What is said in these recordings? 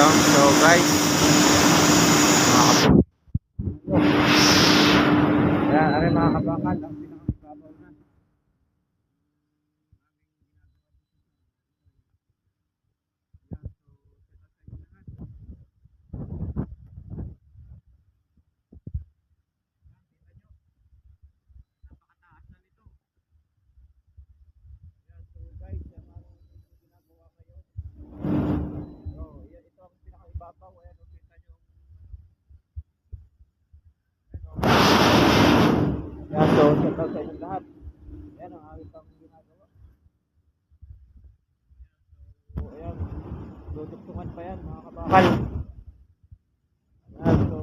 Ayan, so guys, ayan, aray mga kabakal, ang pinakababaw na. So guys, yung ginagawa ngayon. So, ito ang pinakaibabaw. Ayan, kita nyo. Ayan, so shout out sa inyong lahat. Ayan ang awit ang ginagawa. So ayan, dudugtungan pa yan mga kabakal. Ayan, so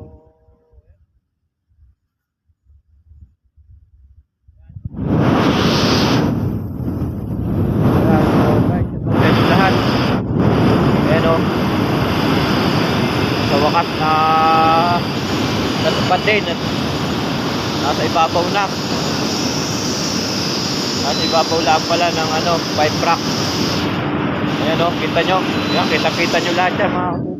ayan, so guys, shout out sa inyong lahat. Ayan o, sa wakas na natupad din at nasa ibabaw na. Nasa ibabaw lang pala ng pipe rack. Ayan o, kita nyo. Ayan, kita nyo lahat yan mga